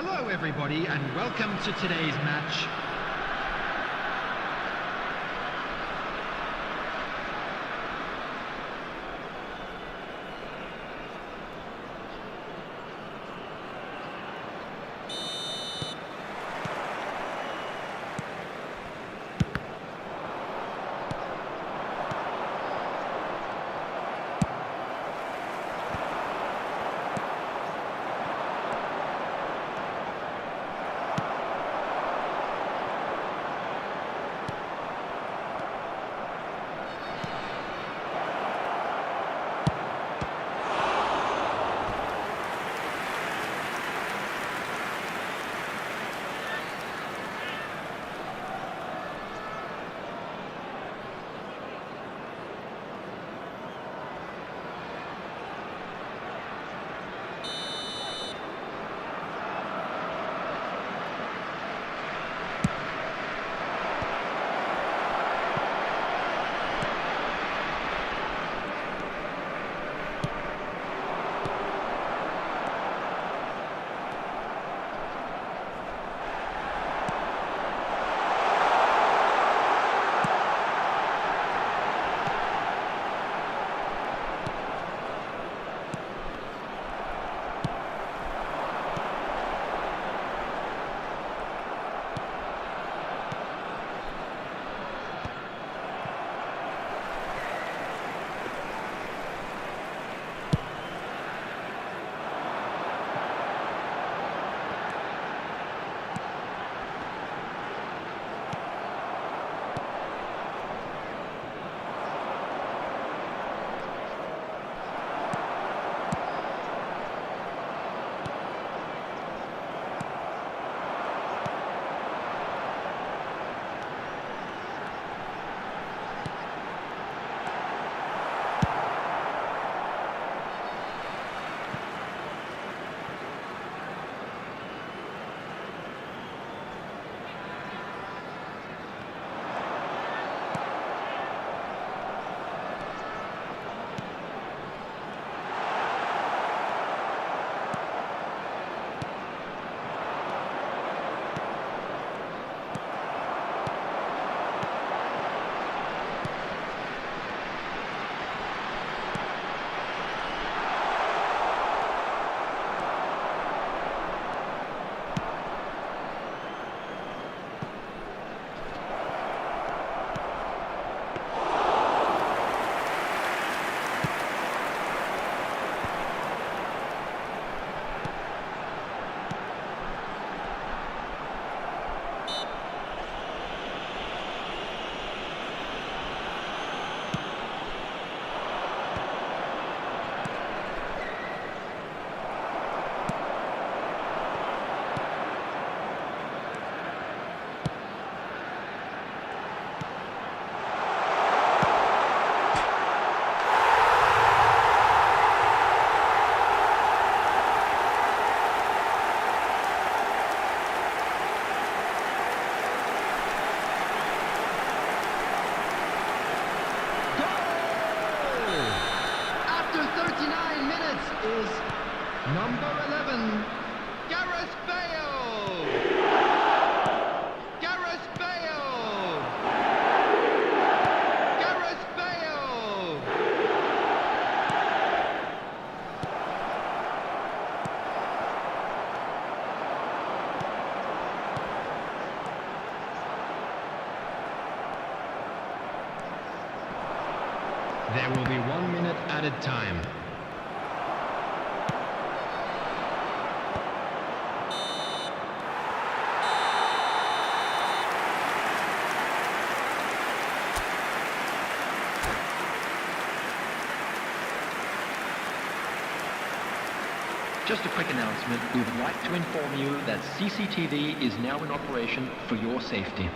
Hello everybody and welcome to today's match. Number 11, Gareth Bale! Gareth Bale! Gareth Bale! There will be 1 minute added time. Just a quick announcement, we would like to inform you that CCTV is now in operation for your safety.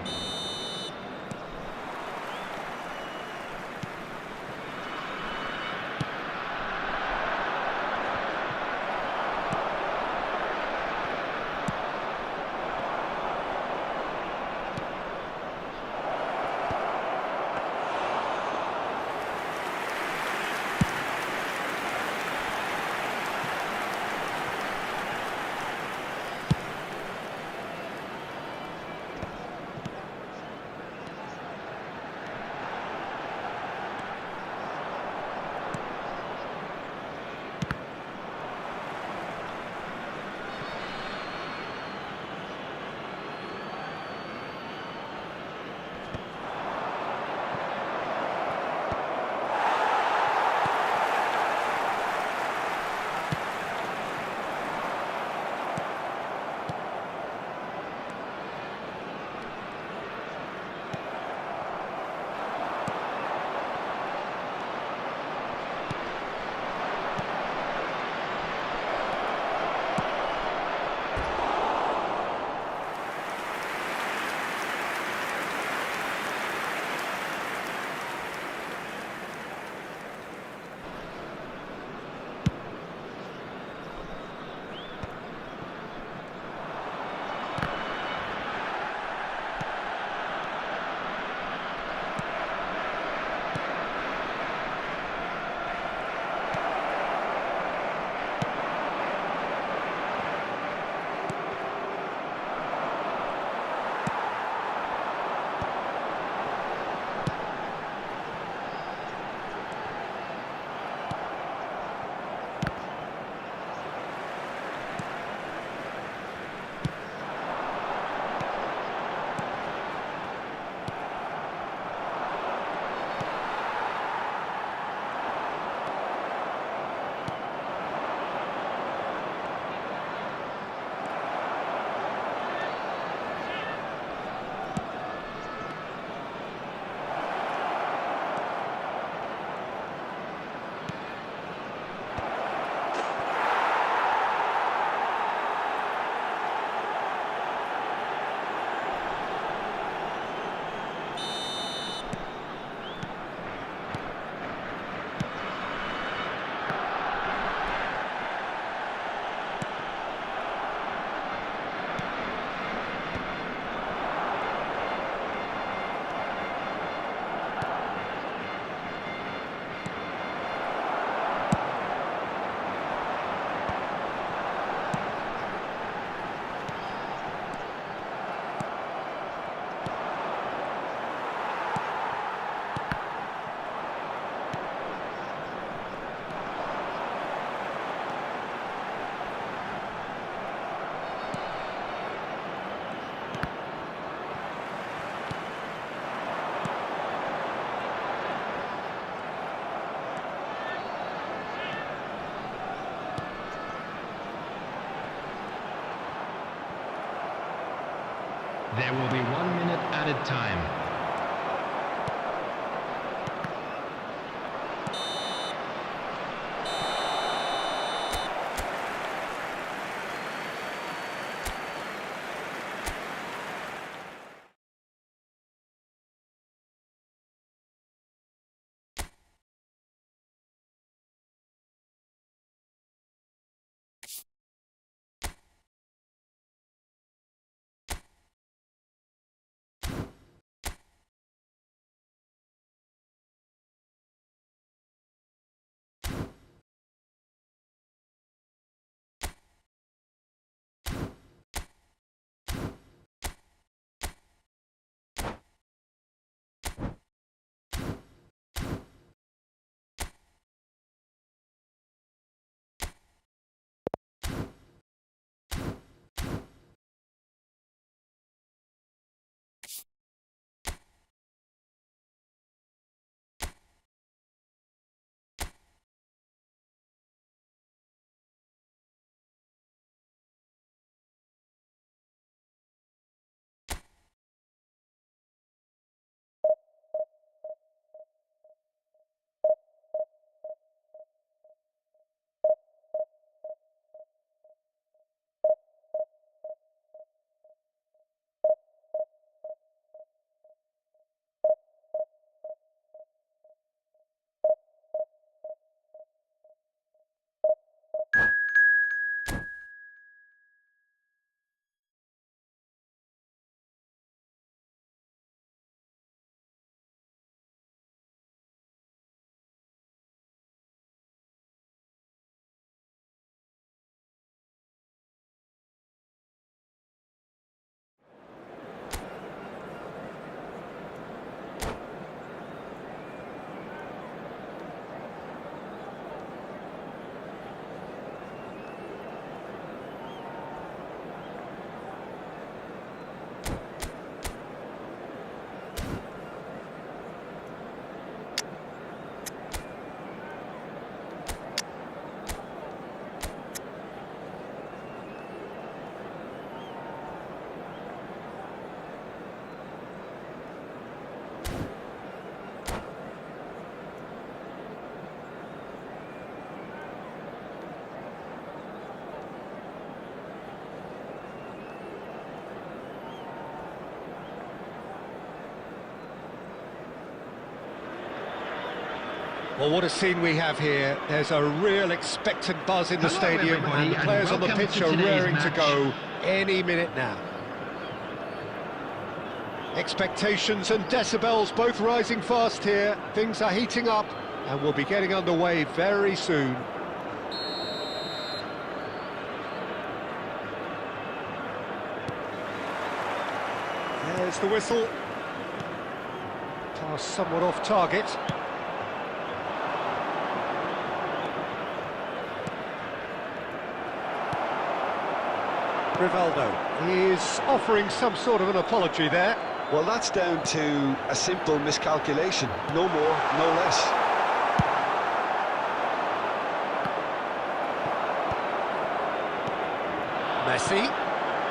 There will be 1 minute added time. Well, what a scene we have here. There's a real expectant buzz in the Hello, stadium, everybody, and the and players on the welcome pitch to are today's raring to match. go any minute now. Expectations and decibels both rising fast here. Things are heating up, and we'll be getting underway very soon. There's the whistle. Pass somewhat off target. Rivaldo is offering some sort of an apology there. Well, that's down to a simple miscalculation. No more, no less. Messi.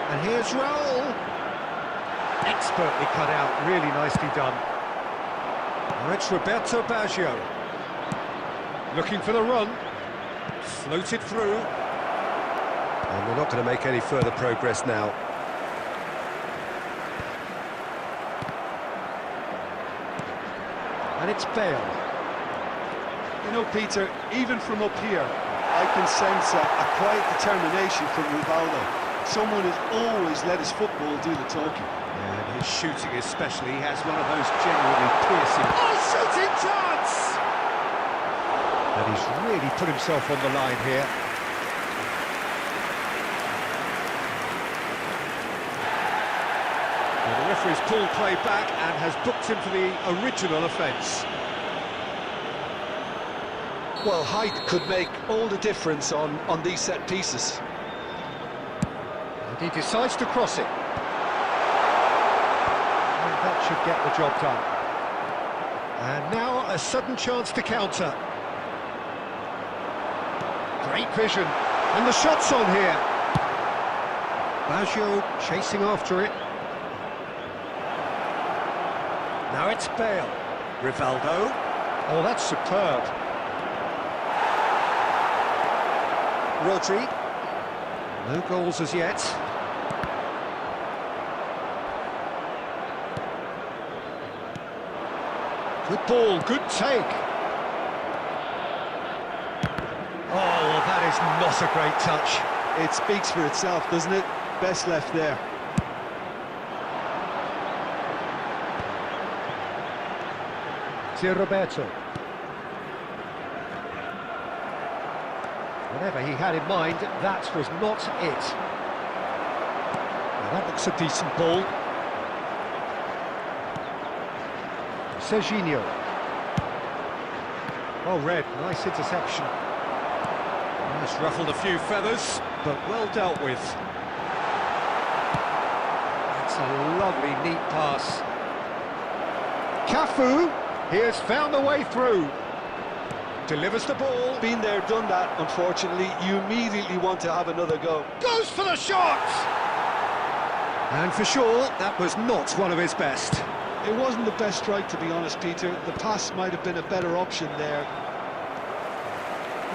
And here's Raul. Expertly cut out, really nicely done. Now it's Roberto Baggio. Looking for the run. Floated through. And they're not going to make any further progress now. And it's Bale. You know, Peter, even from up here, I can sense a quiet determination from Rivaldo. Someone who's always let his football do the talking. And his shooting especially, he has one of those genuinely piercing... Oh, shooting chance! And he's really put himself on the line here. Well, the referee's pulled play back and has booked him for the original offence. Well, height could make all the difference on these set pieces. And he decides to cross it. And that should get the job done. And now a sudden chance to counter. Great vision. And the shot's on here. Baggio chasing after it. Now it's Bale. Rivaldo. Oh, that's superb. Rodri. No goals as yet. Good ball, good take. Oh, well, that is not a great touch. It speaks for itself, doesn't it? Best left there. Roberto. Whatever he had in mind, that was not it. Now that looks a decent ball. Serginho. Oh, Red, nice interception. That's ruffled a few feathers, but well dealt with. That's a lovely, neat pass. Cafu, he has found a way through. Delivers the ball. Been there, done that, unfortunately. You immediately want to have another go. Goes for the shot! And for sure, that was not one of his best. It wasn't the best strike, to be honest, Peter. The pass might have been a better option there.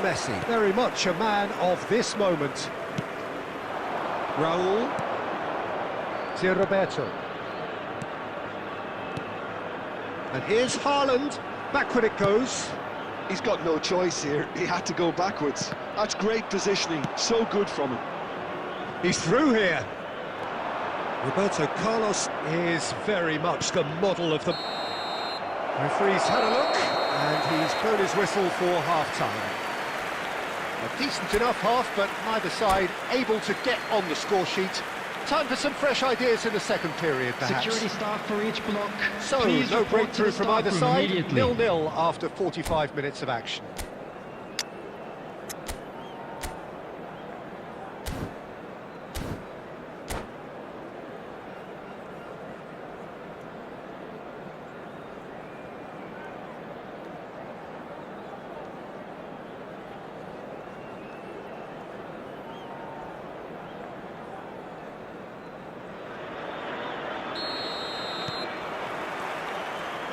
Messi, very much a man of this moment. Raul. Roberto. And here's Haaland. Backward it goes. He's got no choice here. He had to go backwards. That's great positioning. So good from him. He's through here. Roberto Carlos is very much the model of the... Referee's had a look, and he's blown his whistle for half-time. A decent enough half, but neither side able to get on the score sheet. Time for some fresh ideas in the second period, perhaps. Security staff for each block. So, Please no report to breakthrough the from staff either room side. immediately. 0-0 after 45 minutes of action.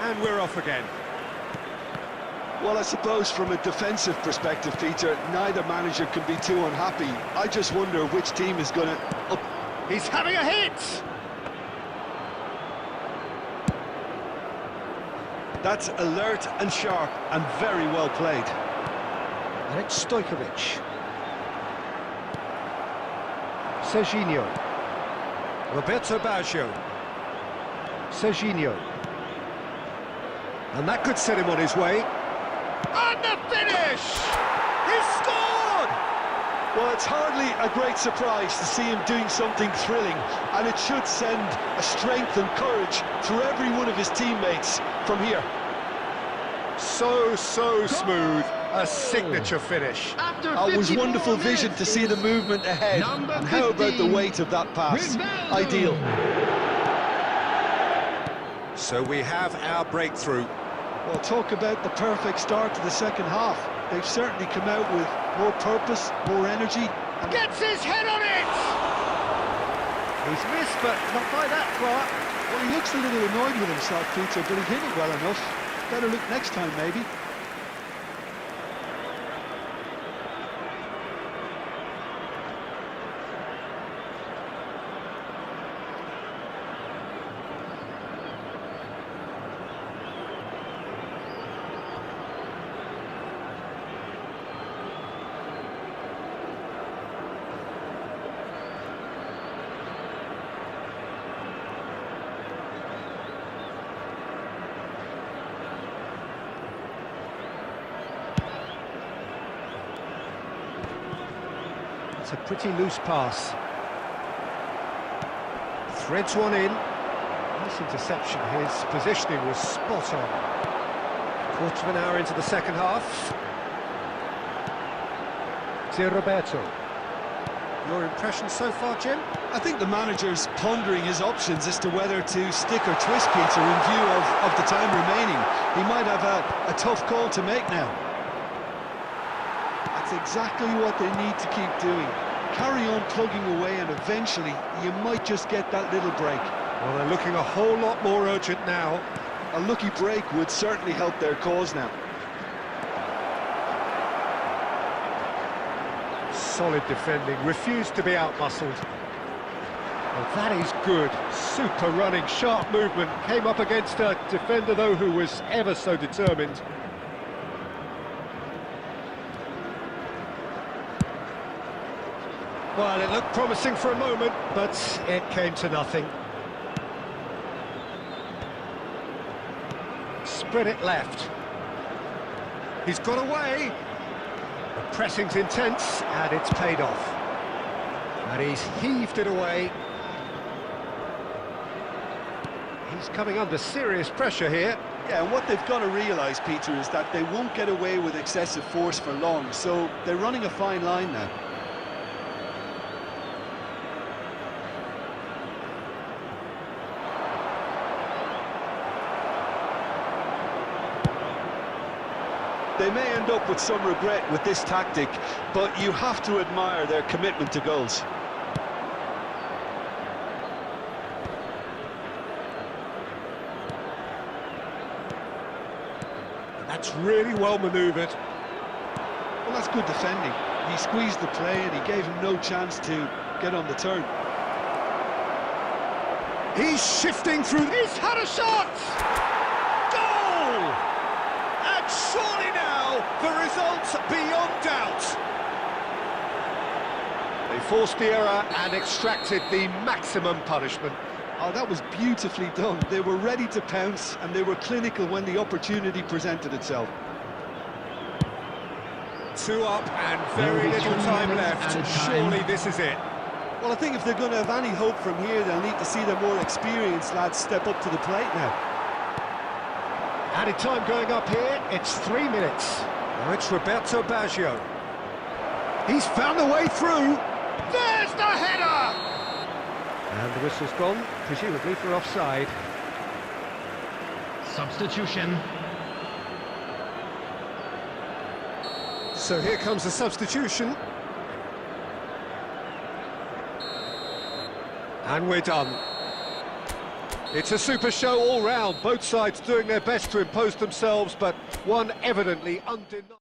And we're off again. Well, I suppose from a defensive perspective, Peter, neither manager can be too unhappy. I just wonder which team is going to... He's having a hit! That's alert and sharp and very well played. And it's Stojkovic. Serginho. Roberto Baggio. Serginho. And that could set him on his way. And the finish! He's scored! Well, it's hardly a great surprise to see him doing something thrilling, and it should send a strength and courage through every one of his teammates from here. So smooth. A signature finish. It was wonderful vision to see the movement ahead. And how about the weight of that pass? Rivaldo. Ideal. So we have our breakthrough. Well, talk about the perfect start to the second half. They've certainly come out with more purpose, more energy. And Gets his head on it! He's missed, but not by that far. well, he looks a little annoyed with himself, Peter, but he hit it well enough. Better look next time, maybe. It's a pretty loose pass. Threads one in. Nice interception. His positioning was spot on. Quarter of an hour into the second half. Roberto. Your impression so far, Jim? I think the manager's pondering his options as to whether to stick or twist Peter in view of the time remaining. He might have a tough call to make now. That's exactly what they need to keep doing. Carry on plugging away and eventually you might just get that little break. Well, they're looking a whole lot more urgent now. A lucky break would certainly help their cause now. Solid defending, refused to be out-muscled. Well, that is good. Super running, sharp movement. Came up against a defender, though, who was ever so determined. Well, it looked promising for a moment, but it came to nothing. Spread it left. He's got away. The pressing's intense, and it's paid off. And he's heaved it away. He's coming under serious pressure here. Yeah, and what they've got to realise, Peter, is that they won't get away with excessive force for long, so they're running a fine line now. They may end up with some regret with this tactic, but you have to admire their commitment to goals. That's really well manoeuvred. Well, that's good defending. He squeezed the play and he gave him no chance to get on the turn. He's shifting through. He's had a shot! Goal! And surely now, the result beyond doubt. They forced the error and extracted the maximum punishment. Oh, that was beautifully done. They were ready to pounce and they were clinical when the opportunity presented itself. 2 up and very little time left. Surely this is it. Well, I think if they're going to have any hope from here, they'll need to see their more experienced lads step up to the plate now. Added time going up here, it's 3 minutes. Now it's Roberto Baggio. He's found a way through. There's the header! And the whistle's gone, presumably for offside. Substitution. So here comes the substitution. And we're done. It's a super show all round, both sides doing their best to impose themselves, but one evidently undeniable.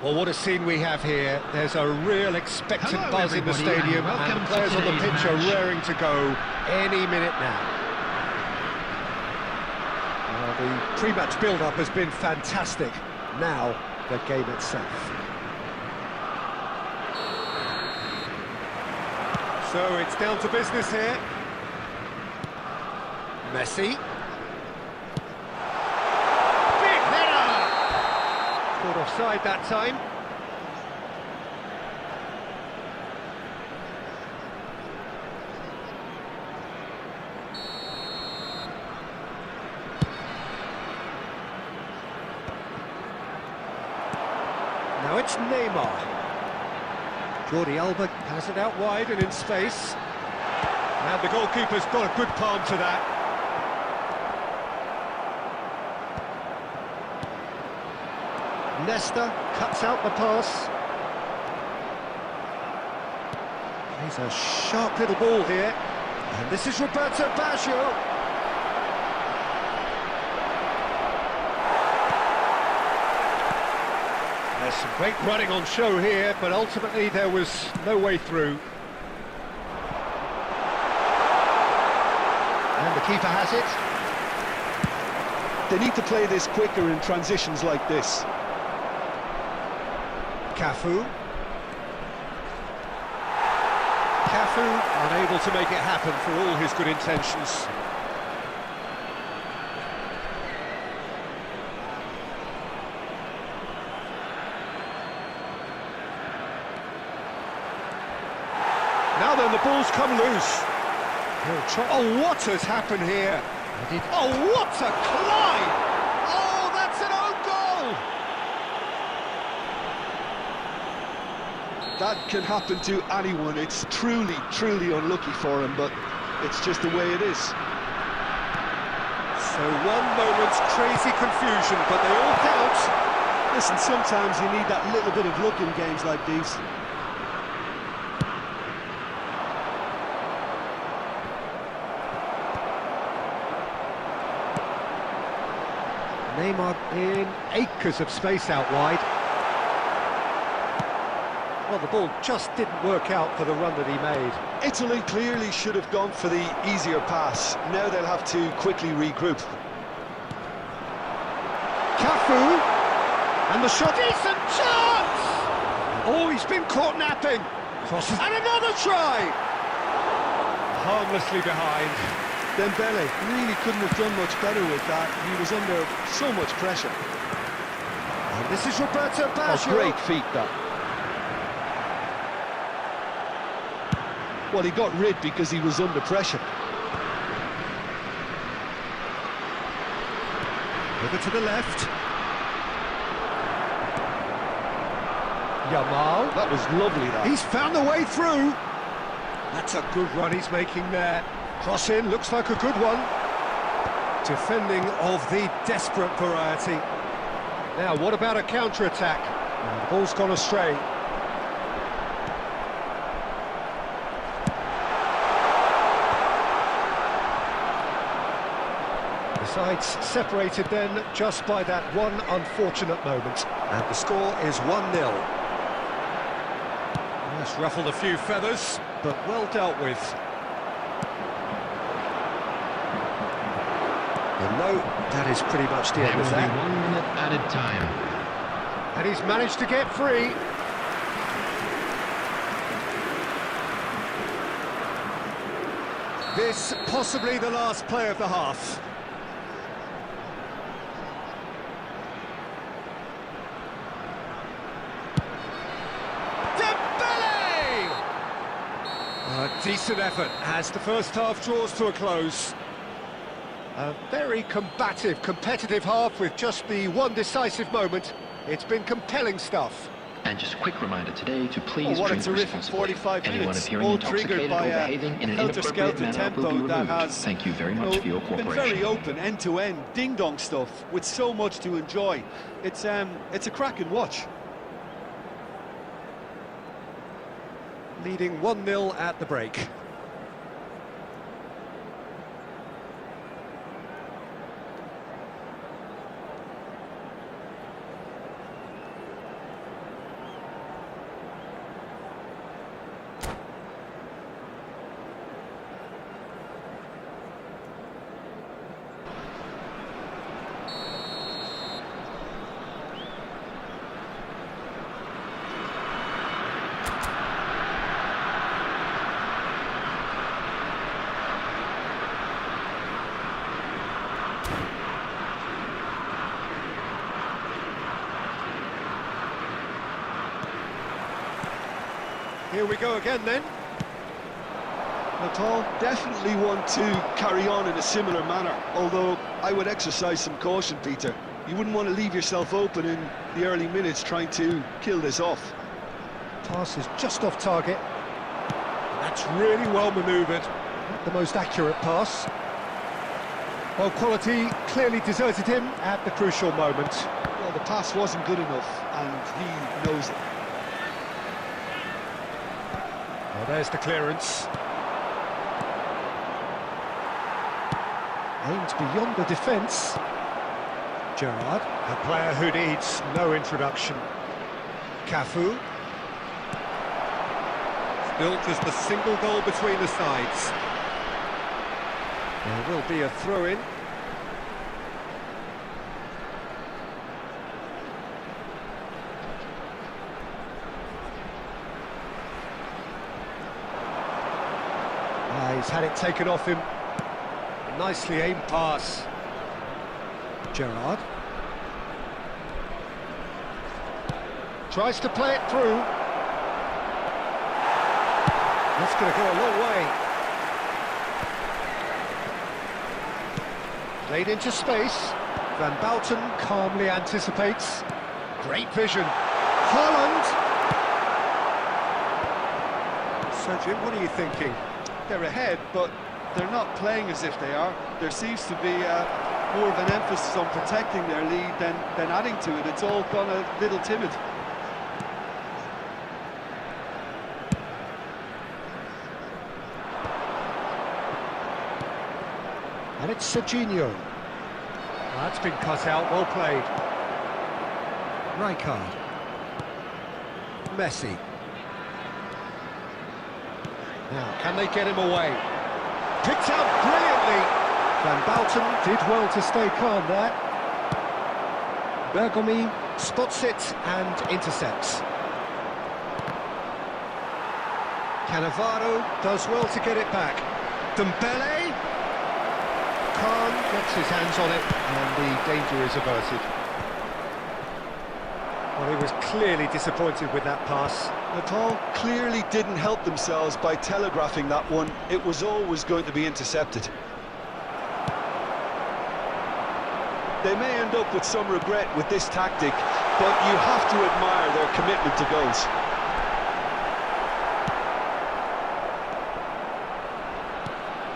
Well, what a scene we have here. There's a real expectant buzz in the stadium, and the players on the pitch are raring to go any minute now. Well, the pre-match build-up has been fantastic. Now, the game itself. So it's down to business here. Messi. Big header! Caught offside that time. Now it's Neymar. Jordi Alba has it out wide and in space. And the goalkeeper's got a good palm to that. Nesta cuts out the pass. He's a sharp little ball here. And this is Roberto Baggio. There's some great running on show here, but ultimately there was no way through. And the keeper has it. They need to play this quicker in transitions like this. Cafu. Cafu unable to make it happen for all his good intentions. Now then, the ball's come loose. Oh, what has happened here? Oh, what a climb! Oh, that's an own goal! That can happen to anyone. It's truly, truly unlucky for him, but it's just the way it is. So one moment's crazy confusion, but they all count. Listen, sometimes you need that little bit of luck in games like these. Neymar in acres of space out wide. Well, the ball just didn't work out for the run that he made. Italy clearly should have gone for the easier pass. Now they'll have to quickly regroup. Cafu! And the shot, decent chance! Oh, he's been caught napping. Crosses, and another try! Harmlessly behind. Dembele really couldn't have done much better with that. He was under so much pressure. And this is Roberto Baggio. A great feat, that. Well, he got rid because he was under pressure. Over to the left. Yamal. That was lovely, that. He's found the way through. That's a good run he's making there. Cross in, looks like a good one. Defending of the desperate variety. Now, what about a counter-attack? The ball's gone astray. The sides separated then just by that one unfortunate moment. And the score is 1-0. That's ruffled a few feathers, but well dealt with. No, that is pretty much the end of that. There will be 1 minute added time. And he's managed to get free. This possibly the last play of the half. Dembele! A decent effort as the first half draws to a close. A very combative, competitive half with just the one decisive moment. It's been compelling stuff. And just a quick reminder today to please what a drink terrific responsibly. 45 Anyone minutes, appearing all intoxicated triggered or by behaving in an inappropriate helter-skelter manner will be tempo that removed. has, Thank you very much for your been cooperation. very open, end-to-end, ding-dong stuff, with so much to enjoy. It's a cracking watch. Leading 1-0 at the break. here we go again then. Natal definitely want to carry on in a similar manner, although I would exercise some caution, Peter. You wouldn't want to leave yourself open in the early minutes trying to kill this off. Pass is just off target. That's really well manoeuvred. Not the most accurate pass. Well, quality clearly deserted him at the crucial moment. Well, the pass wasn't good enough, and he knows it. Well, there's the clearance. Aimed beyond the defence. Gerrard, a player who needs no introduction. Cafu. Still just a single goal between the sides. There will be a throw-in. He's had it taken off him. Nicely aimed pass. Gerrard. Tries to play it through. That's going to go a long way. Played into space. Van Bouten calmly anticipates. Great vision. Haaland! So Jim, what are you thinking? They're ahead, but they're not playing as if they are. There seems to be more of an emphasis on protecting their lead than adding to it. It's all gone a little timid. And it's Serginho. That's been cut out, well played. Rijkaard. Messi. Now, can they get him away? Picked out brilliantly! Van Bouten did well to stay calm there. Bergomi spots it and intercepts. Cannavaro does well to get it back. Dembele! Khan gets his hands on it and the danger is averted. Well, he was clearly disappointed with that pass. Natal clearly didn't help themselves by telegraphing that one. It was always going to be intercepted. They may end up with some regret with this tactic, but you have to admire their commitment to goals.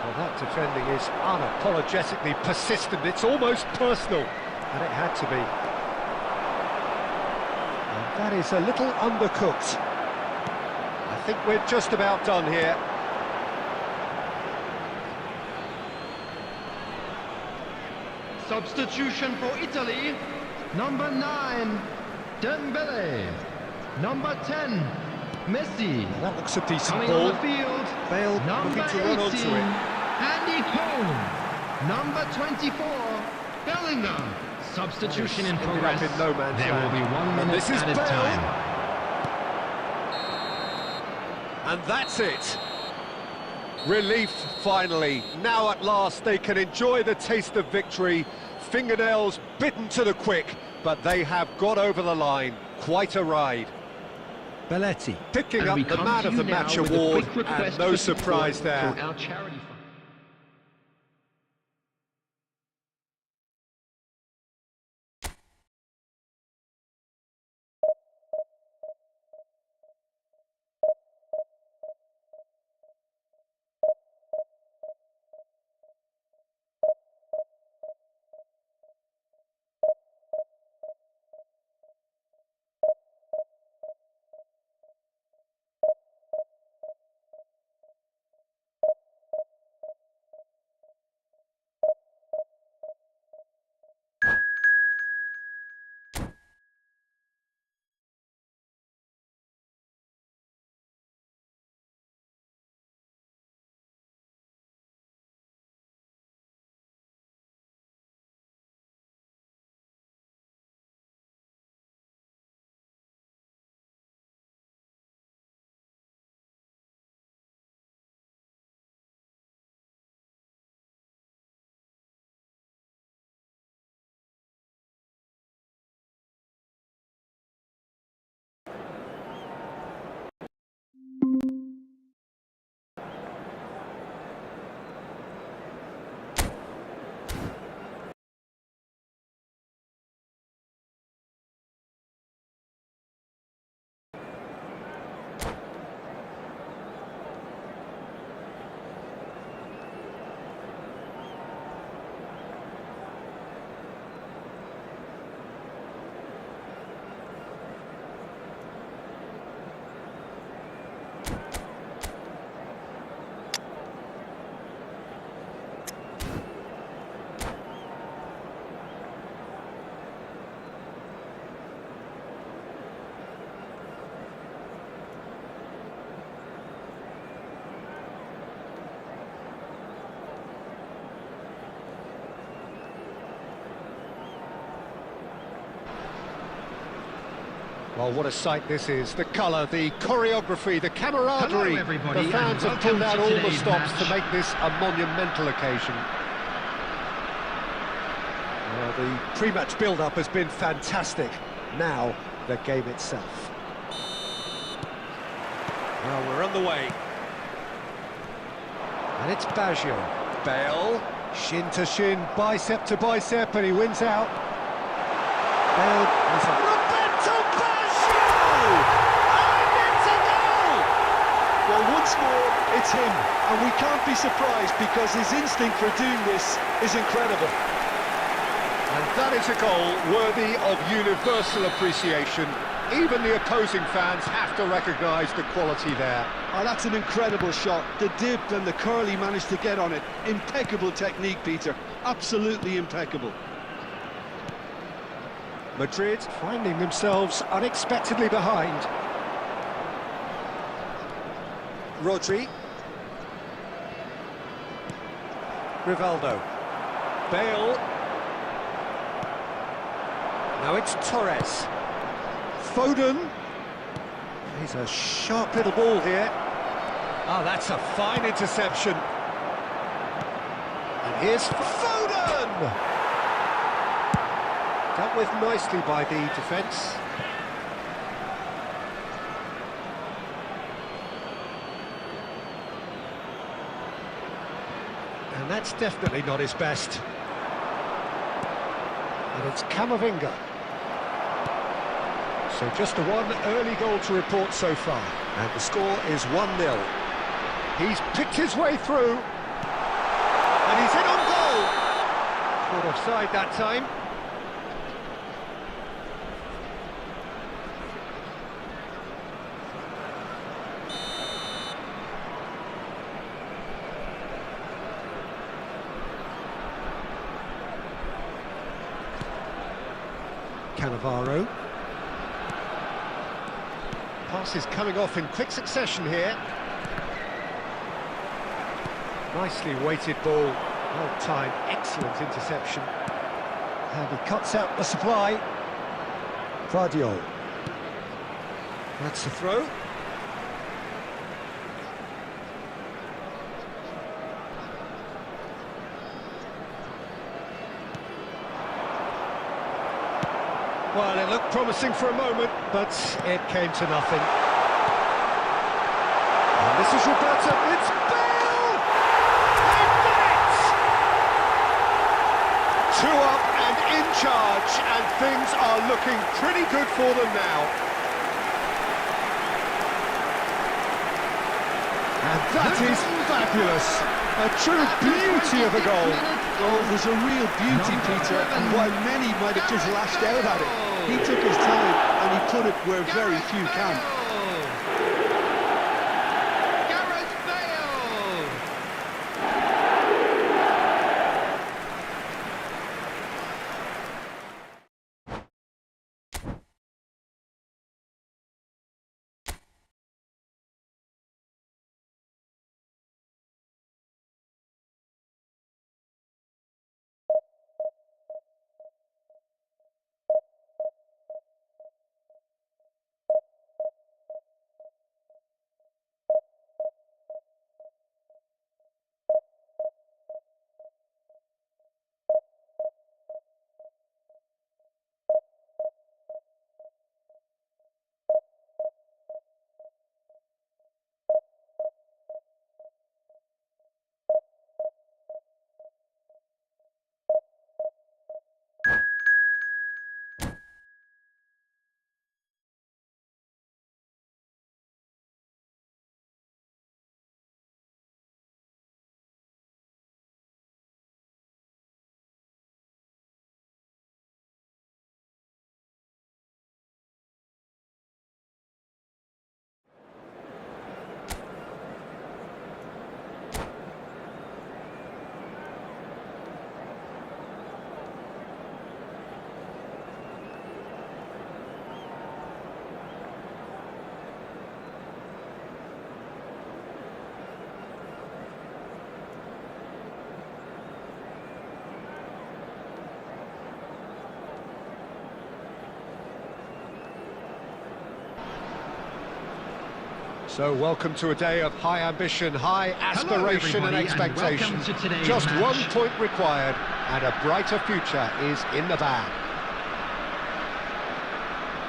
Well, that defending is unapologetically persistent. It's almost personal, and it had to be. And that is a little undercooked. I think we're just about done here. Substitution for Italy. Number 9, Dembele. Number 10, Messi. That looks a decent Coming ball. on the field, Bale number looking to run 18, onto it. Andy Cole. Number 24, Bellingham. Substitution in Ended up progress. in no man's There will land. be 1 And minute this is added Bale. time. And that's it. Relief, finally. Now at last they can enjoy the taste of victory. Fingernails bitten to the quick, but they have got over the line. Quite a ride. Belletti picking And up we the come Man to of you the now Match with a award, quick request and no for support surprise there. for our charity fund. Well, what a sight this is. The colour, the choreography, the camaraderie. Hello, everybody, The fans and have pulled out welcome to all the today's stops to match. make this a monumental occasion. Well, the pre-match build-up has been fantastic. Now, the game itself. Well, we're on the way. And it's Baggio. Bale, shin to shin, bicep to bicep, and he wins out. Bale, Roberto Baggio! And it's a goal! Well, once more, it's him, and we can't be surprised because his instinct for doing this is incredible. And that is a goal worthy of universal appreciation. Even the opposing fans have to recognise the quality there. Oh, that's an incredible shot. The dip and the curl he managed to get on it. Impeccable technique, Peter. Absolutely impeccable. Madrid finding themselves unexpectedly behind. Rodri. Rivaldo. Bale. Now it's Torres. Foden. He's a sharp little ball here. Ah, that's a fine interception. And here's Foden! Dealt with nicely by the defence. And that's definitely not his best. And it's Camavinga. So just a one early goal to report so far. And the score is 1-0. He's picked his way through. And he's in on goal. Caught offside that time. Cannavaro. Pass is coming off in quick succession here. Nicely weighted ball, well timed, excellent interception. And he cuts out the supply. Rivaldo. That's the throw. Well, it looked promising for a moment, but it came to nothing. And this is Roberto, it's Bale! They've done it! 2 up and in charge, and things are looking pretty good for them now. And that is fabulous. A true beauty of a goal. Oh, there's a real beauty, Peter, and while many might have just lashed out at it, he took his time and he put it where very few can. So welcome to a day of high ambition, high aspiration and everybody, and expectation. welcome to today's Just match. 1 point required and a brighter future is in the bag.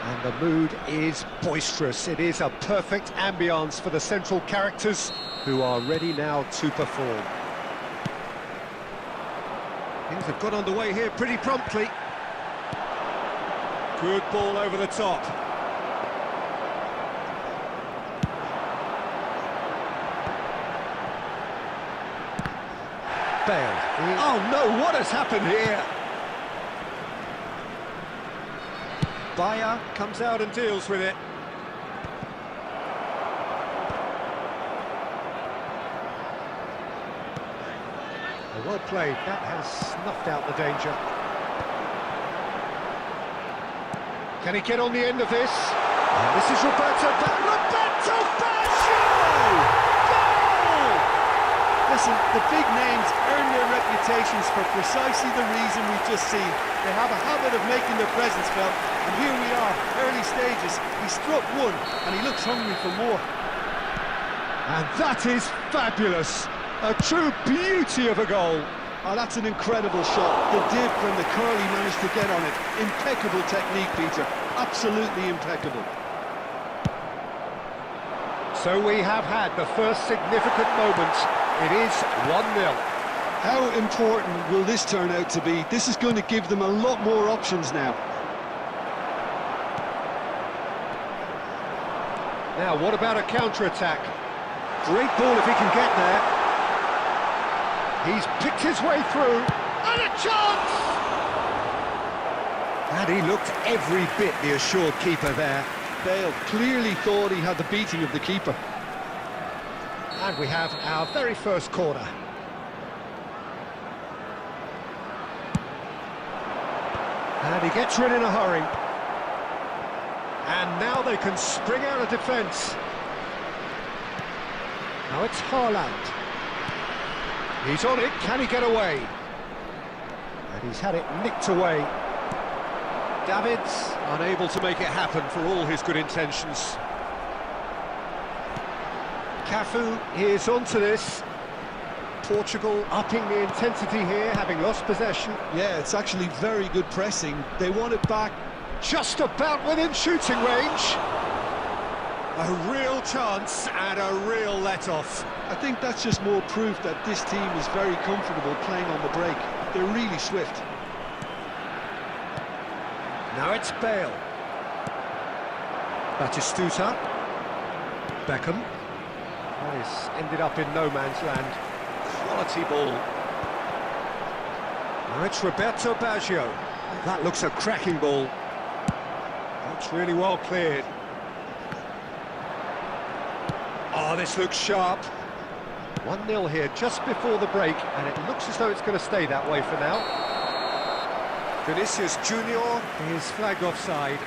And the mood is boisterous. It is a perfect ambience for the central characters who are ready now to perform. Things have got underway here pretty promptly. Good ball over the top. Bale. Oh no, what has happened here? Bayer comes out and deals with it. Well played, that has snuffed out the danger. Can he get on the end of this? And this is Roberto Baggio! Goal! Listen, the big names earn their reputations for precisely the reason we've just seen. They have a habit of making their presence felt, and here we are, early stages. He struck one, and he looks hungry for more. And that is fabulous! A true beauty of a goal. Oh, that's an incredible shot. The dip and the curl he managed to get on it. Impeccable technique, Peter. Absolutely impeccable. So we have had the first significant moment. It is 1-0. How important will this turn out to be? This is going to give them a lot more options now. Now, what about a counter-attack? Great ball if he can get there. He's picked his way through, and a chance! And he looked every bit the assured keeper there. Bale clearly thought he had the beating of the keeper. And we have our very first corner. And he gets rid in a hurry. And now they can spring out of defence. Now it's Haaland. He's on it, can he get away? And he's had it nicked away. David's unable to make it happen for all his good intentions. Cafu is onto this. Portugal upping the intensity here, having lost possession. Yeah, it's actually very good pressing. They want it back. Just about within shooting range. A real chance and a real let-off. I think that's just more proof that this team is very comfortable playing on the break. They're really swift. Now it's Bale. Batistuta. Beckham. This ended up in no man's land. Quality ball. Now it's Roberto Baggio. That looks a cracking ball. That's really well cleared. Oh, this looks sharp. 1-0 here just before the break, and it looks as though it's going to stay that way for now. Vinicius Junior is flagged offside.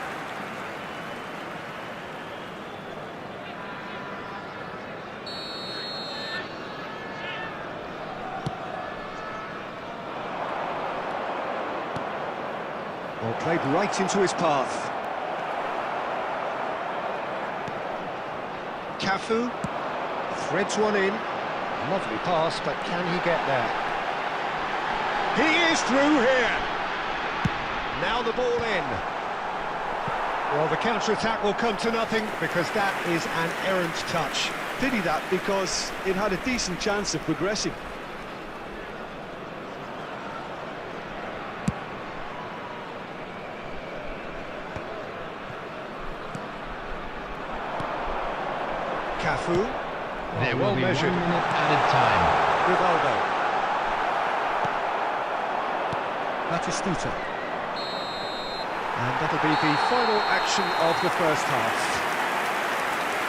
Well, played right into his path. Cafu threads one in. Lovely pass, but can he get there? He is through here. Now the ball in. Well, the counter-attack will come to nothing because that is an errant touch. Pity that, because it had a decent chance of progressing. Cafu. There well will be measured. 1 minute added time. Rivaldo. Batistuta. And that'll be the final action of the first half.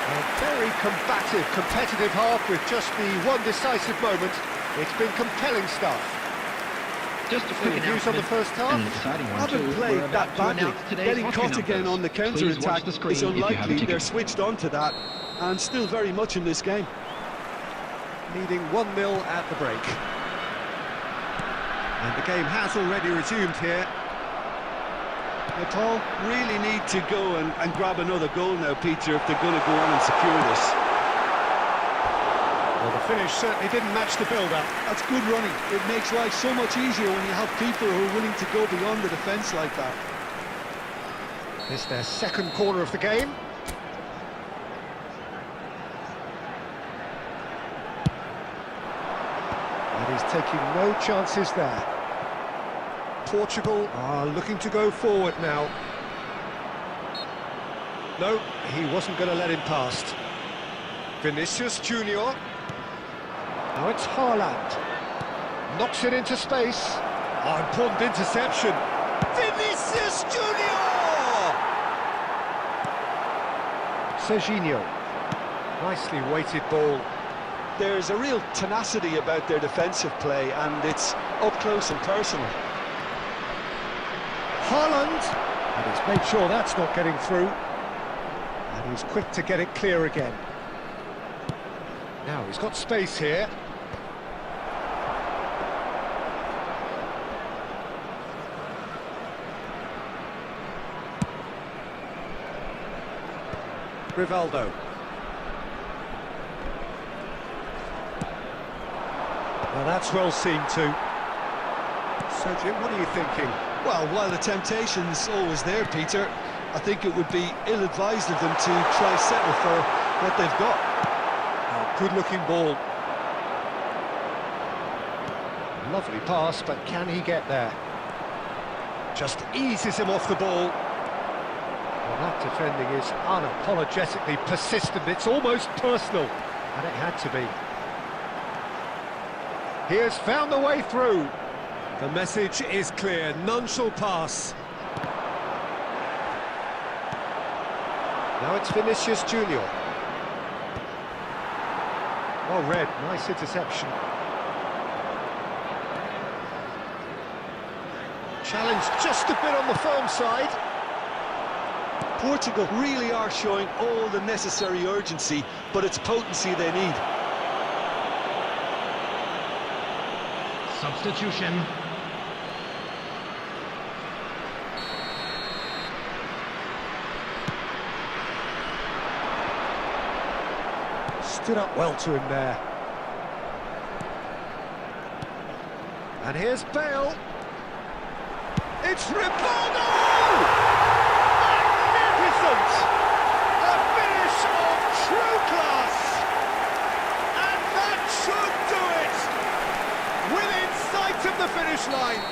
A very combative, competitive half with just the one decisive moment. It's been compelling stuff. Just a quick Any views on the first half? and an exciting one Haven't too. played We're that about to badly. announce today's Getting lottery caught again numbers. on the Please watch counter-attack the screen is if you have a unlikely. ticket. They're switched on to that, and still very much in this game. Leading 1-0 at the break. And the game has already resumed here. Nepal really need to go and grab another goal now, Peter, if they're going to go on and secure this. finish certainly didn't match the build-up. That's good running. It makes life so much easier when you have people who are willing to go beyond the defence like that. It's their second corner of the game. And he's taking no chances there. Portugal are looking to go forward now. No, he wasn't going to let him past. Vinicius Junior. Now it's Haaland. Knocks it into space. Oh, important interception. Vinicius Junior! Serginho. Nicely weighted ball. There's a real tenacity about their defensive play, and it's up close and personal. Haaland. And he's made sure that's not getting through. And he's quick to get it clear again. Now he's got space here. Rivaldo. Now that's well seen too. Sergio, what are you thinking? Well, while the temptation's always there, Peter, I think it would be ill-advised of them to try settle for what they've got. Oh, good-looking ball. Lovely pass, but can he get there? Just eases him off the ball. Well, that defending is unapologetically persistent. It's almost personal, and it had to be. He has found the way through. The message is clear, none shall pass. Now it's Vinicius Junior. Well read, nice interception. Challenge just a bit on the firm side. Portugal really are showing all the necessary urgency, but it's potency they need. Substitution. Stood up well to him there. And here's Bale. It's Rivaldo! Magnificent! A finish of true class! And that should do it! Within sight of the finish line.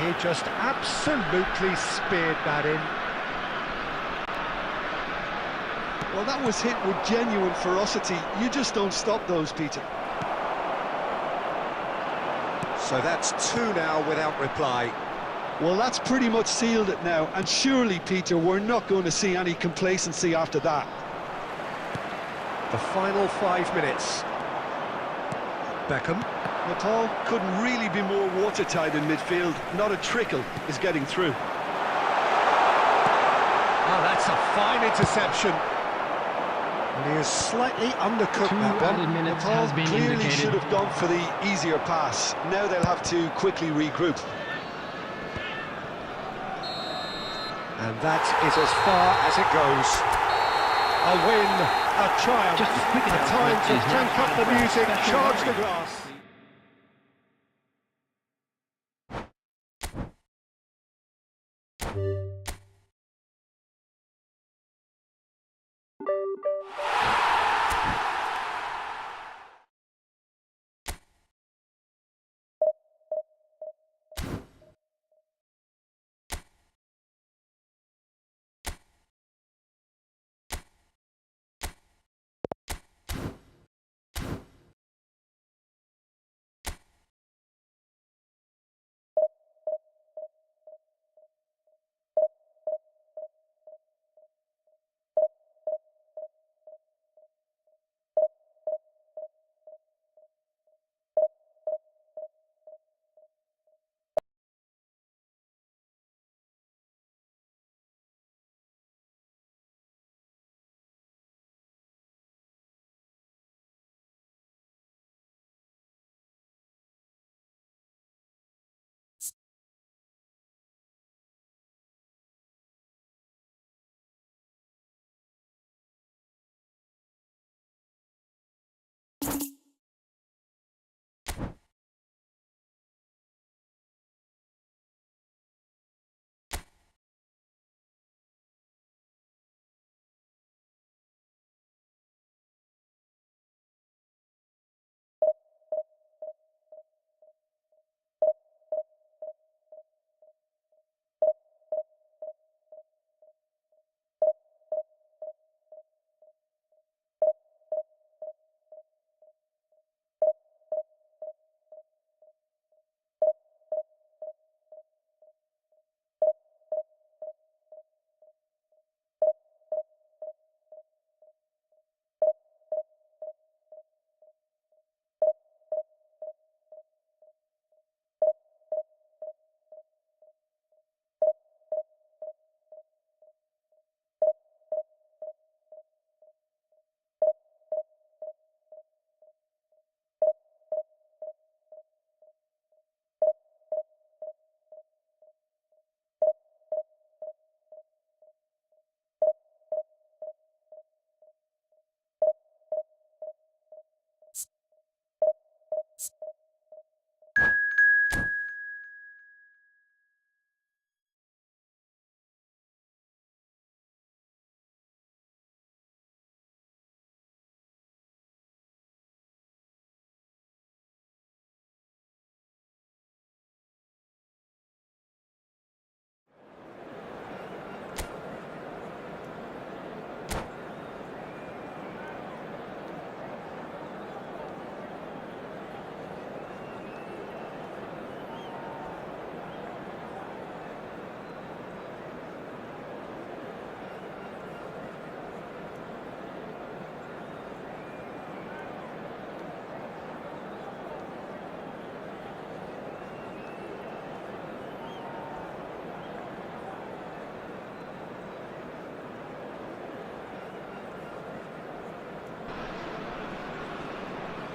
He just absolutely speared that in. Well, that was hit with genuine ferocity. You just don't stop those, Peter. So that's two now without reply. Well, that's pretty much sealed it now, and surely, Peter, we're not going to see any complacency after that. The final 5 minutes. Beckham. Nepal couldn't really be more watertight in midfield. Not a trickle is getting through. Oh, that's a fine interception. And he is slightly undercooked that Two one. added minutes Nepal has been clearly indicated. should have gone for the easier pass. Now they'll have to quickly regroup. And that is as far as it goes. A win, a triumph, Just a quick a time announcement to is now crank up the time for a music, special charge the program. glass.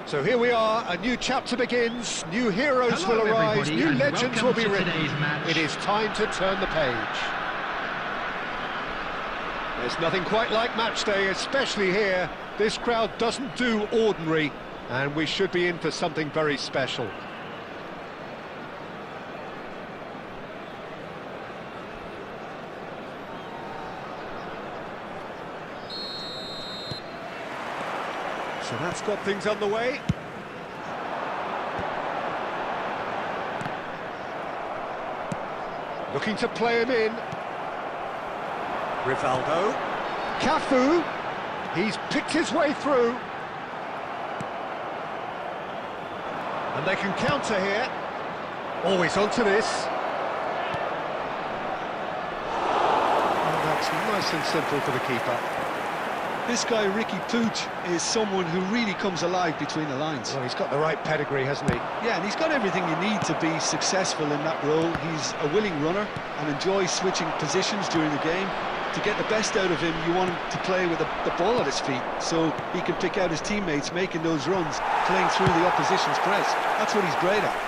So here we are, a new chapter begins, new heroes Hello, will arise, everybody, new and legends will welcome be to written. today's match. It is time to turn the page. There's nothing quite like match day, especially here. This crowd doesn't do ordinary, and we should be in for something very special. So that's got things underway. Looking to play him in. Rivaldo. Cafu. He's picked his way through. And they can counter here. Always onto this. Oh, that's nice and simple for the keeper. This guy, Ricky Pooch, is someone who really comes alive between the lines. Well, he's got the right pedigree, hasn't he? Yeah, and he's got everything you need to be successful in that role. He's a willing runner and enjoys switching positions during the game. To get the best out of him, you want him to play with the ball at his feet, so he can pick out his teammates making those runs, playing through the opposition's press. That's what he's great at.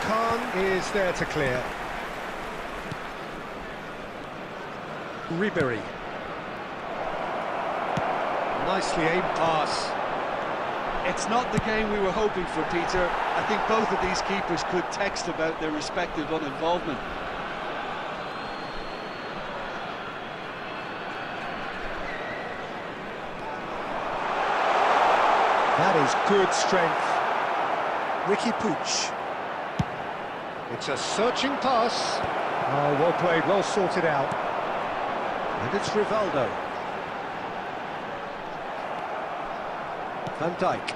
Khan is there to clear. Ribery. Nicely aimed pass. It's not the game we were hoping for, Peter. I think both of these keepers could text about their respective uninvolvement. That is good strength. Ricky Pooch. It's a searching pass. Oh, well played, well sorted out. And it's Rivaldo. Van Dijk.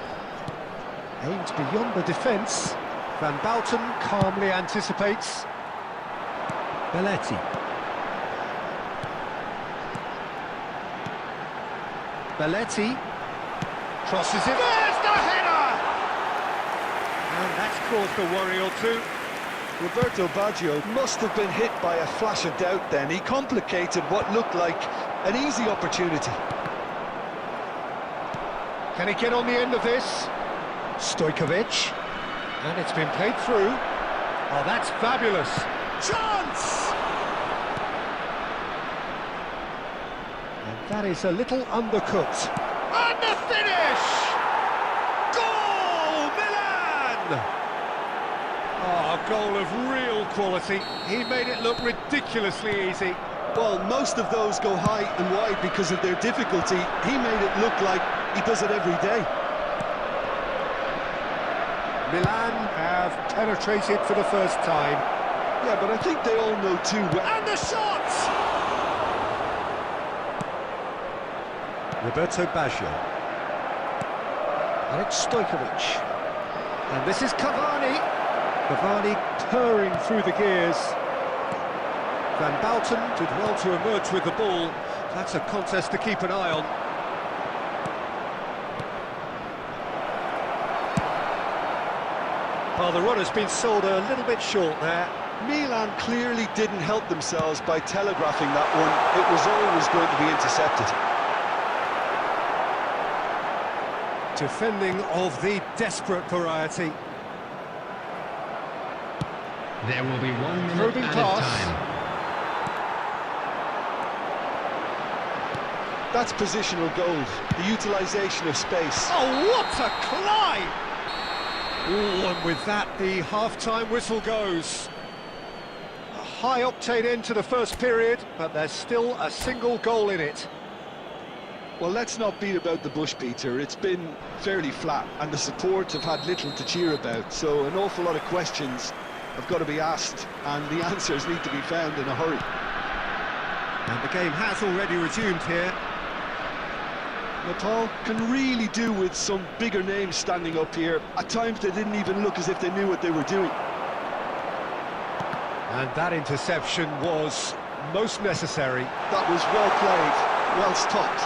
Aimed beyond the defence. Van Bouten calmly anticipates. Belletti. Belletti. Crosses it. There's the header! And that's caused a worry or two. Roberto Baggio must have been hit by a flash of doubt then. He complicated what looked like an easy opportunity. Can he get on the end of this? Stojkovic. And it's been played through. Oh, that's fabulous. Chance! And that is a little undercut. And the finish! Oh, a goal of real quality. He made it look ridiculously easy. Well, most of those go high and wide because of their difficulty. He made it look like he does it every day. Milan have penetrated for the first time. Yeah, but I think they all know too well. And the shot! Roberto Baggio. Alex Stojkovic. And this is Cavani. Cavani purring through the gears. Van Bouten did well to emerge with the ball. That's a contest to keep an eye on. Well, the run has been sold a little bit short there. Milan clearly didn't help themselves by telegraphing that one. It was always going to be intercepted. Defending of the desperate variety. There will be 1 minute Probing added pass. time. That's positional gold, the utilisation of space. Oh, what a climb! Oh, and with that, the half-time whistle goes. A high-octane end to the first period, but there's still a single goal in it. Well, let's not beat about the bush, Peter. It's been fairly flat, and the support have had little to cheer about, so an awful lot of questions have got to be asked, and the answers need to be found in a hurry. And the game has already resumed here. Nepal can really do with some bigger names standing up here. At times they didn't even look as if they knew what they were doing. And that interception was most necessary. That was well played, well stopped.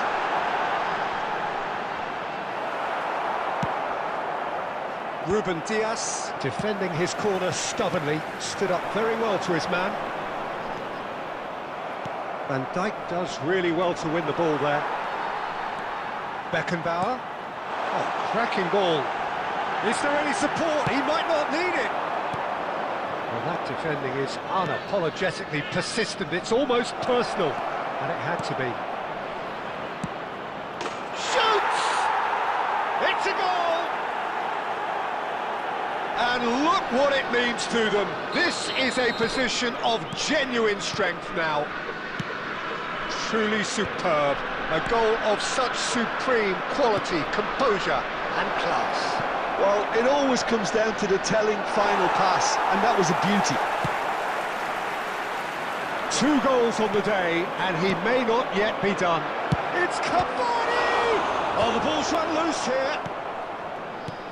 Ruben Diaz, defending his corner stubbornly, stood up very well to his man. Van Dijk does really well to win the ball there. Beckenbauer. Oh, cracking ball. Is there any support? He might not need it. Well, that defending is unapologetically persistent. It's almost personal, and it had to be. Shoots! It's a goal! And look what it means to them. This is a position of genuine strength now. Truly superb. A goal of such supreme quality, composure and class. Well, it always comes down to the telling final pass, and that was a beauty. 2 goals on the day, and he may not yet be done. It's Cavani! Oh, the ball's run loose here.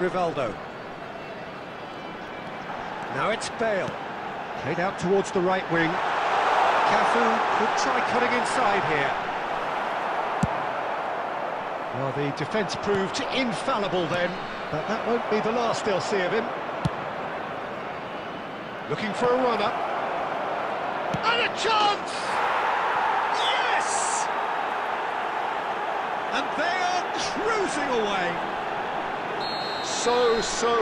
Rivaldo. Now it's Bale. Played out towards the right wing. Cafu could try cutting inside here. Well, the defence proved infallible then, but that won't be the last they'll see of him. Looking for a runner. And a chance! Yes! And they are cruising away. So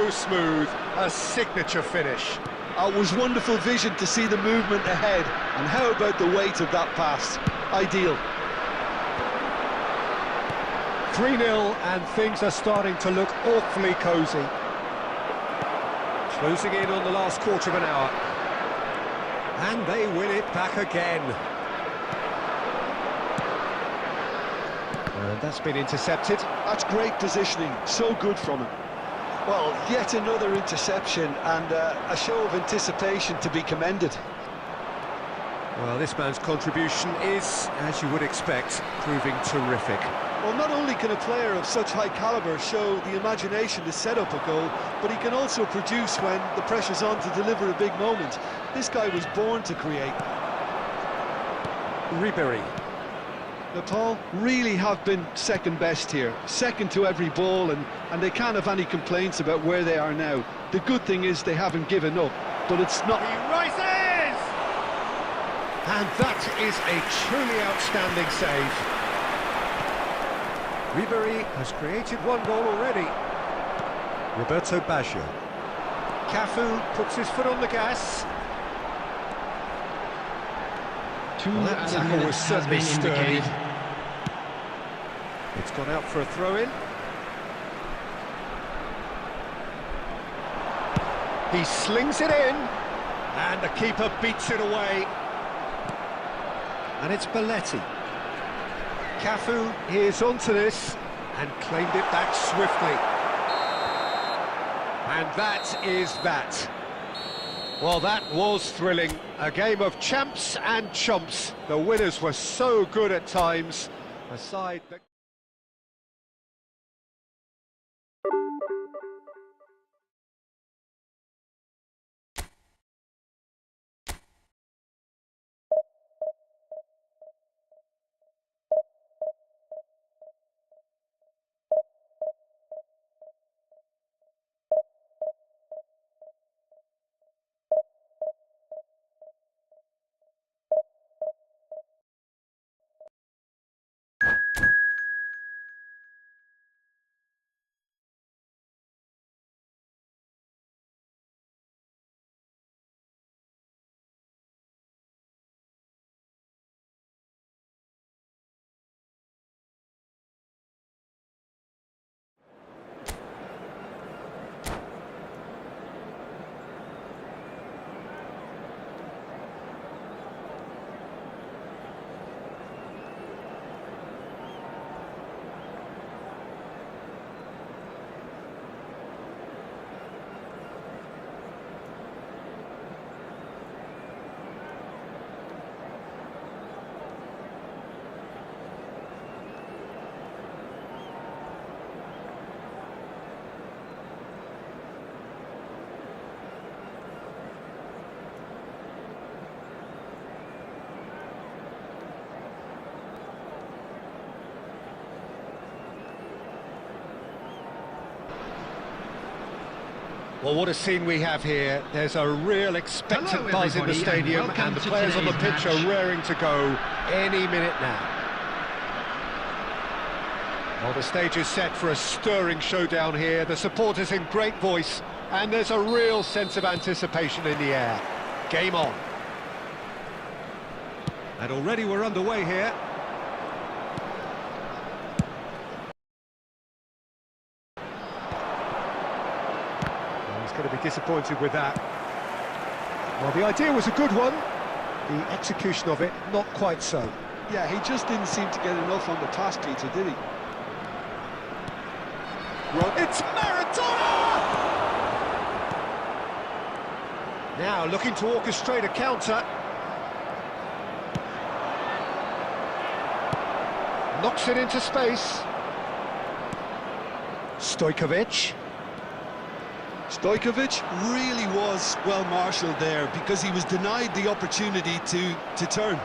smooth. A signature finish. It was wonderful vision to see the movement ahead, and how about the weight of that pass? Ideal. 3-0, and things are starting to look awfully cosy. Closing in on the last quarter of an hour. And they win it back again. And that's been intercepted. That's great positioning, so good from him. Well, yet another interception, and a show of anticipation to be commended. Well, this man's contribution is, as you would expect, proving terrific. Well, not only can a player of such high calibre show the imagination to set up a goal, but he can also produce when the pressure's on to deliver a big moment. This guy was born to create. Ribery. Nepal really have been second best here, second to every ball, and they can't have any complaints about where they are now. The good thing is they haven't given up, but it's not... He rises! And that is a truly outstanding save. Ribery has created 1 goal already. Roberto Baggio. Cafu puts his foot on the gas. 2 Well, that added tackle was minutes has certainly been sturdy. indicated. It's gone out for a throw-in. He slings it in, and the keeper beats it away. And it's Belletti. Cafu is onto this, and claimed it back swiftly. And that is that. Well, that was thrilling. A game of champs and chumps. The winners were so good at times. A side that... Well, what a scene we have here. There's a real expectant Hello, buzz in the everybody, and stadium, welcome and the to players on the today's pitch match. are raring to go any minute now. Well, the stage is set for a stirring showdown here. The supporters in great voice, and there's a real sense of anticipation in the air. Game on. And already we're underway here. He's going to be disappointed with that. Well, the idea was a good one. The execution of it, not quite so. Yeah, he just didn't seem to get enough on the pass, Peter, did he? It's Maradona! Now looking to orchestrate a counter. Knocks it into space. Stojkovic. Stojkovic really was well marshalled there because he was denied the opportunity to turn.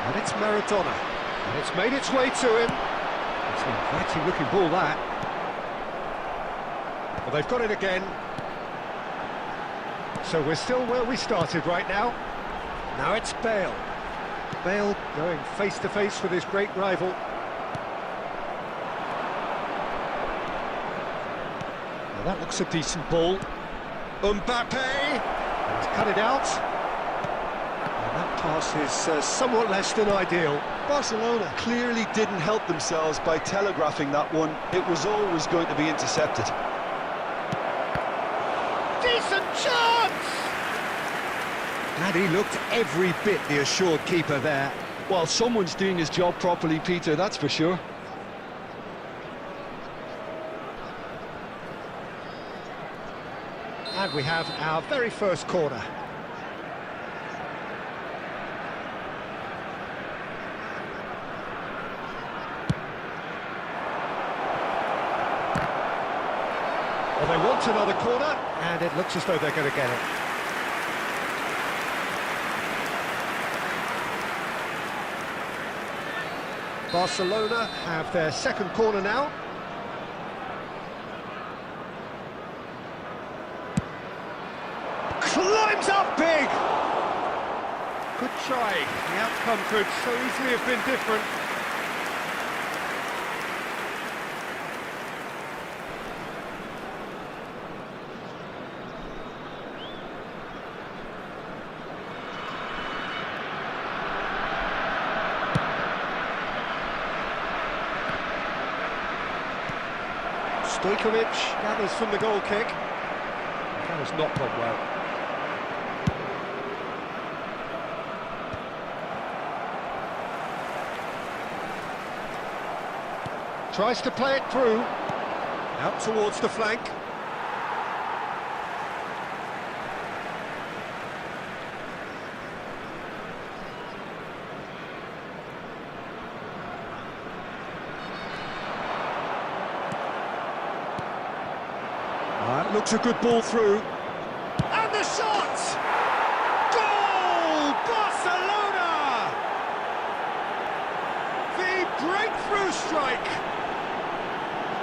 And it's Maradona. And it's made its way to him. It's an inviting looking ball, that. Well, they've got it again. So we're still where we started right now. Now it's Bale. Bale going face to face with his great rival. Now that looks a decent ball. Mbappe! And he's cut it out. And that pass is somewhat less than ideal. Barcelona clearly didn't help themselves by telegraphing that one. It was always going to be intercepted. Decent chance! And he looked every bit the assured keeper there. Well, someone's doing his job properly, Peter, that's for sure. And we have our very first corner. Well, they want another corner, and it looks as though they're going to get it. Barcelona have their second corner now. Climbs up big! Good try. The outcome could so easily have been different. Stojkovic gathers from the goal kick. That has not gone well. Tries to play it through. Out towards the flank. Looks a good ball through. And the shot! Goal! Barcelona! The breakthrough strike!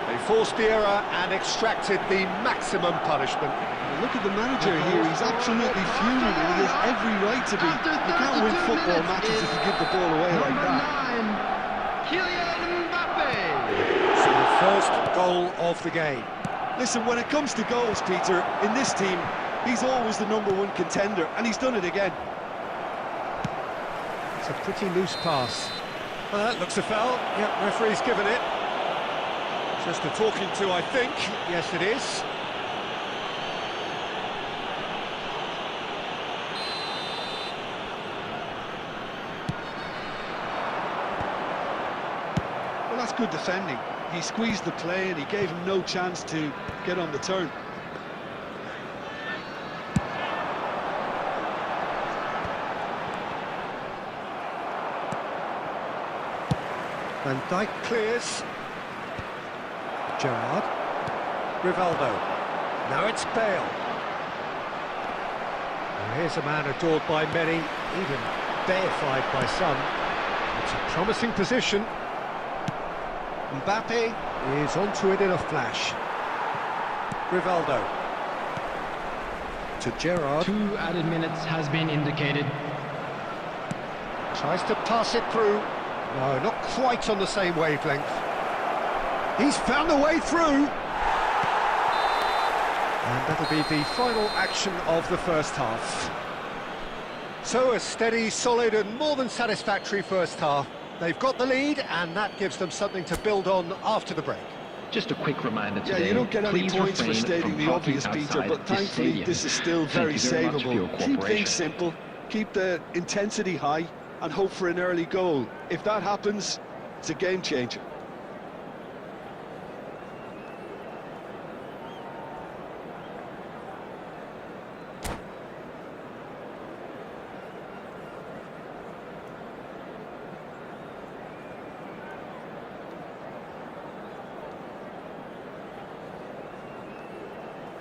They forced the error and extracted the maximum punishment. Look at the manager here, he's absolutely fuming and he has every right to be. You can't win football matches if you give the ball away like that. Kylian Mbappe. So the first goal of the game. Listen, when it comes to goals, Peter, in this team, he's always the #1 contender, and he's done it again. It's a pretty loose pass. Well, that looks a foul. Yep, referee's given it. Just a talking to, I think. Yes, it is. Well, that's good defending. He squeezed the play and he gave him no chance to get on the turn. Van Dijk clears. Gerrard. Rivaldo. Now it's Bale. And here's a man adored by many, even deified by some. It's a promising position. Mbappe is onto it in a flash. Rivaldo. To Gerrard. 2 added minutes has been indicated. Tries to pass it through. No, not quite on the same wavelength. He's found a way through. And that'll be the final action of the first half. So a steady, solid and more than satisfactory first half. They've got the lead and that gives them something to build on after the break. Just a quick reminder today. Yeah, you don't get any please points for refrain stating from the parking obvious, Peter, outside but this thankfully stadium. this is still Thank very you very much for your savable. Keep things cooperation. simple, keep the intensity high, and hope for an early goal. If that happens, it's a game changer.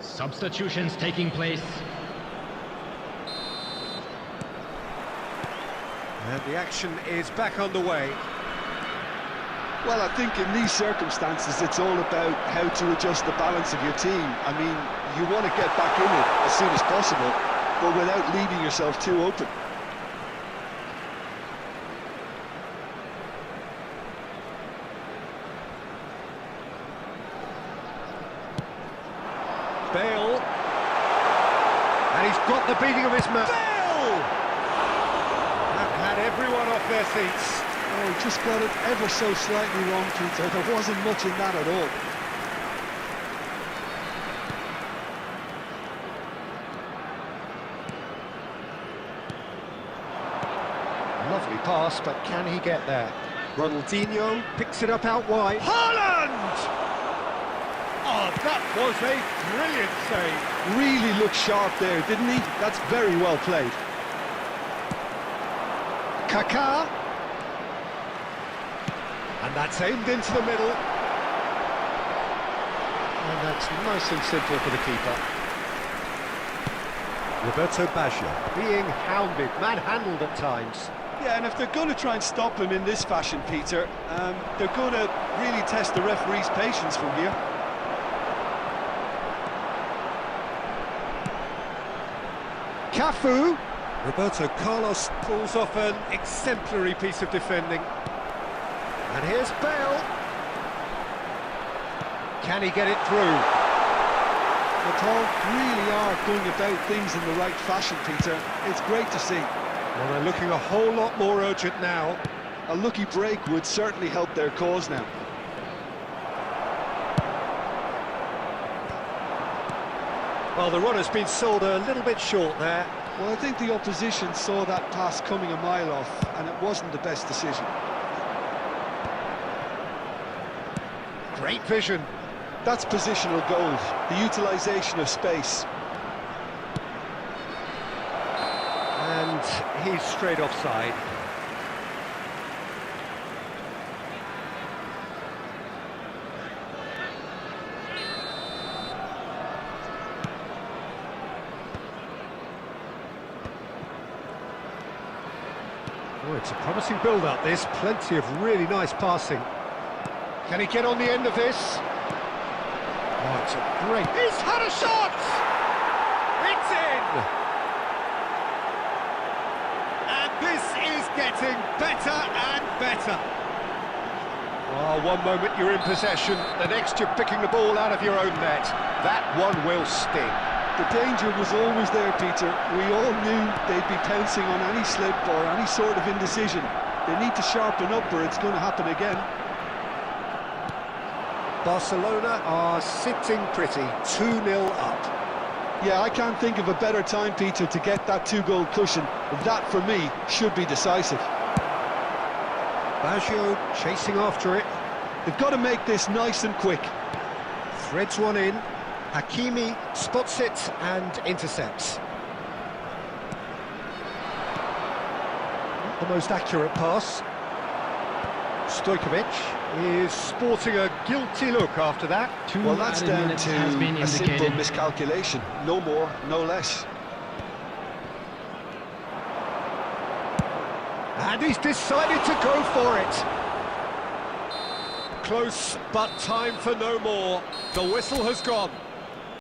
Substitutions taking place. And the action is back underway. Well, I think in these circumstances, it's all about how to adjust the balance of your team. I mean, you want to get back in it as soon as possible, but without leaving yourself too open. Bale. And he's got the beating of his man. Bale! That had everyone off their seats. Oh, he just got it ever so slightly wrong, Peter. There wasn't much in that at all. Lovely pass, but can he get there? Ronaldinho picks it up out wide. Haaland! Oh, that was a brilliant save. Really looked sharp there, didn't he? That's very well played. Kaká. And that's aimed into the middle. And that's nice and simple for the keeper. Roberto Baggio being hounded, manhandled at times. Yeah, and if they're going to try and stop him in this fashion, Peter, they're going to really test the referee's patience from here. Cafu. Roberto Carlos pulls off an exemplary piece of defending. And here's Bale. Can he get it through? The Paul really are going about things in the right fashion, Peter. It's great to see. Well, they're looking a whole lot more urgent now. A lucky break would certainly help their cause now. Well, the runner's been sold a little bit short there. Well, I think the opposition saw that pass coming a mile off, and it wasn't the best decision. Great vision. That's positional gold, the utilisation of space. And he's straight offside. Oh, it's a promising build-up, this. Plenty of really nice passing. Can he get on the end of this? Oh, it's a great... He's had a shot! It's in! And this is getting better and better. Oh, one moment you're in possession, the next you're picking the ball out of your own net. That one will sting. The danger was always there, Peter. We all knew they'd be pouncing on any slip or any sort of indecision. They need to sharpen up or it's going to happen again. Barcelona are sitting pretty, 2-0 up. Yeah, I can't think of a better time, Peter, to get that two-goal cushion. That, for me, should be decisive. Baggio chasing after it. They've got to make this nice and quick. Threads one in. Hakimi spots it and intercepts. Not the most accurate pass. Stojkovic is sporting a guilty look after that. Well, that's down minutes has been to a simple indicated. miscalculation. No more, no less. And he's decided to go for it. Close, but time for no more. The whistle has gone.